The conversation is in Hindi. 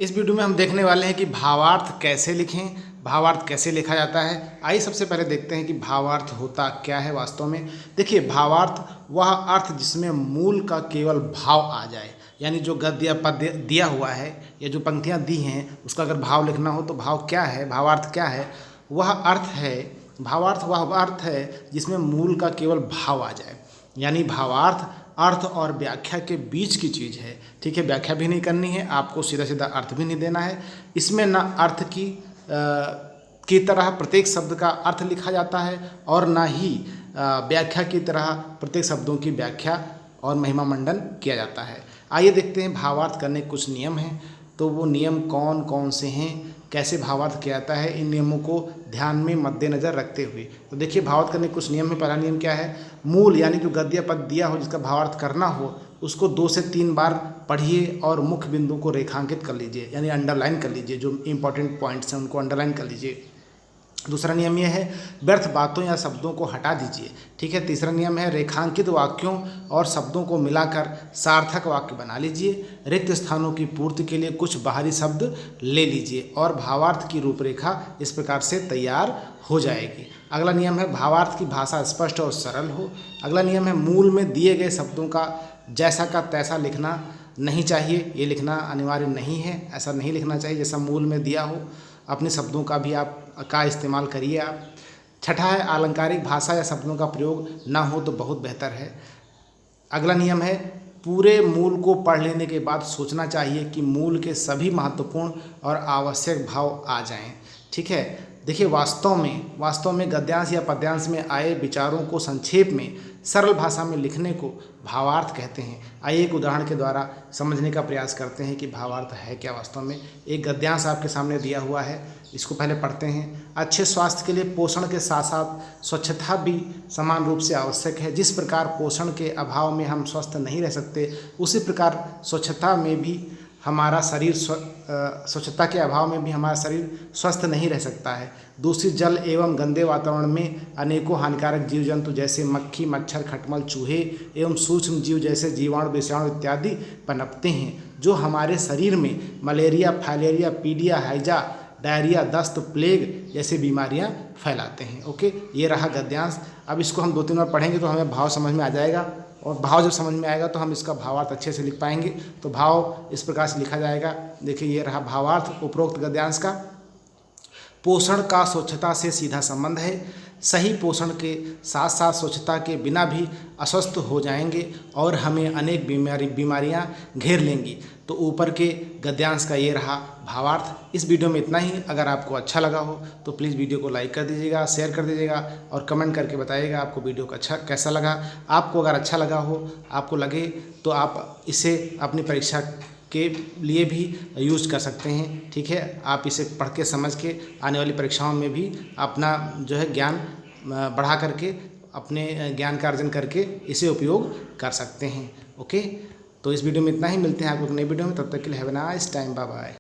इस वीडियो में हम देखने वाले हैं कि भावार्थ कैसे लिखें, भावार्थ कैसे लिखा जाता है। आइए सबसे पहले देखते हैं कि भावार्थ होता क्या है वास्तव में। देखिए, भावार्थ वह अर्थ जिसमें मूल का केवल भाव आ जाए, यानी जो गद्य या पद्य दिया हुआ है या जो पंक्तियां दी हैं उसका अगर भाव लिखना हो तो भाव क्या है, भावार्थ क्या है। वह अर्थ है, भावार्थ वह अर्थ है जिसमें मूल का केवल भाव आ जाए, यानी भावार्थ अर्थ और व्याख्या के बीच की चीज़ है। ठीक है, व्याख्या भी नहीं करनी है आपको, सीधा सीधा अर्थ भी नहीं देना है। इसमें ना अर्थ की तरह प्रत्येक शब्द का अर्थ लिखा जाता है और ना ही व्याख्या की तरह प्रत्येक शब्दों की व्याख्या और महिमा मंडन किया जाता है। आइए देखते हैं भावार्थ करने के कुछ नियम हैं। तो वो नियम कौन कौन से हैं, कैसे भावार्थ किया जाता है, इन नियमों को ध्यान में मद्देनजर रखते हुए। तो देखिए, भावार्थ करने के कुछ नियम में पहला नियम क्या है, मूल यानी जो गद्य पद दिया हो जिसका भावार्थ करना हो उसको 2 से 3 बार पढ़िए और मुख्य बिंदु को रेखांकित कर लीजिए, यानी अंडरलाइन कर लीजिए। जो इंपॉर्टेंट पॉइंट्स हैं उनको अंडरलाइन कर लीजिए। दूसरा नियम यह है, व्यर्थ बातों या शब्दों को हटा दीजिए। ठीक है। तीसरा नियम है, रेखांकित वाक्यों और शब्दों को मिलाकर सार्थक वाक्य बना लीजिए। रिक्त स्थानों की पूर्ति के लिए कुछ बाहरी शब्द ले लीजिए और भावार्थ की रूपरेखा इस प्रकार से तैयार हो जाएगी। अगला नियम है, भावार्थ की भाषा स्पष्ट और सरल हो। अगला नियम है, मूल में दिए गए शब्दों का जैसा का तैसा लिखना नहीं चाहिए। ये लिखना अनिवार्य नहीं है, ऐसा नहीं लिखना चाहिए जैसा मूल में दिया हो। अपने शब्दों का भी आप का इस्तेमाल करिए आप। छठा है, अलंकारिक भाषा या शब्दों का प्रयोग ना हो तो बहुत बेहतर है। अगला नियम है, पूरे मूल को पढ़ लेने के बाद सोचना चाहिए कि मूल के सभी महत्वपूर्ण और आवश्यक भाव आ जाएं। ठीक है। देखिए, वास्तव में गद्यांश या पद्यांश में आए विचारों को संक्षेप में सरल भाषा में लिखने को भावार्थ कहते हैं। आइए एक उदाहरण के द्वारा समझने का प्रयास करते हैं कि भावार्थ है क्या वास्तव में। एक गद्यांश आपके सामने दिया हुआ है, इसको पहले पढ़ते हैं। अच्छे स्वास्थ्य के लिए पोषण के साथ साथ स्वच्छता भी समान रूप से आवश्यक है। जिस प्रकार पोषण के अभाव में हम स्वस्थ नहीं रह सकते, उसी प्रकार स्वच्छता में भी हमारा शरीर स्वच्छता के अभाव में भी हमारा शरीर स्वस्थ नहीं रह सकता है। दूषित जल एवं गंदे वातावरण में अनेकों हानिकारक जीव जंतु जैसे मक्खी, मच्छर, खटमल, चूहे एवं सूक्ष्म जीव जैसे जीवाणु, विषाणु इत्यादि पनपते हैं, जो हमारे शरीर में मलेरिया, फाइलेरिया, पीडिया, हैजा, डायरिया, दस्त, प्लेग जैसे बीमारियां फैलाते हैं। ओके, ये रहा गद्यांश। अब इसको हम 2-3 बार पढ़ेंगे तो हमें भाव समझ में आ जाएगा, और भाव जब समझ में आएगा तो हम इसका भावार्थ अच्छे से लिख पाएंगे। तो भाव इस प्रकार से लिखा जाएगा। देखिए, ये रहा भावार्थ उपरोक्त गद्यांश का। पोषण का स्वच्छता से सीधा संबंध है। सही पोषण के साथ साथ स्वच्छता के बिना भी अस्वस्थ हो जाएंगे और हमें अनेक बीमारियां घेर लेंगी। तो ऊपर के गद्यांश का ये रहा भावार्थ। इस वीडियो में इतना ही। अगर आपको अच्छा लगा हो तो प्लीज़ वीडियो को लाइक कर दीजिएगा, शेयर कर दीजिएगा और कमेंट करके बताइएगा आपको वीडियो का अच्छा कैसा लगा। आपको अगर अच्छा लगा हो, आपको लगे, तो आप इसे अपनी परीक्षा के लिए भी यूज़ कर सकते हैं। ठीक है, आप इसे पढ़ के समझ के आने वाली परीक्षाओं में भी अपना जो है ज्ञान बढ़ा करके, अपने ज्ञान का अर्जन करके इसे उपयोग कर सकते हैं। ओके, तो इस वीडियो में इतना ही। मिलते हैं आपको एक नई वीडियो में, तब तक के लिए have a nice time, bye bye.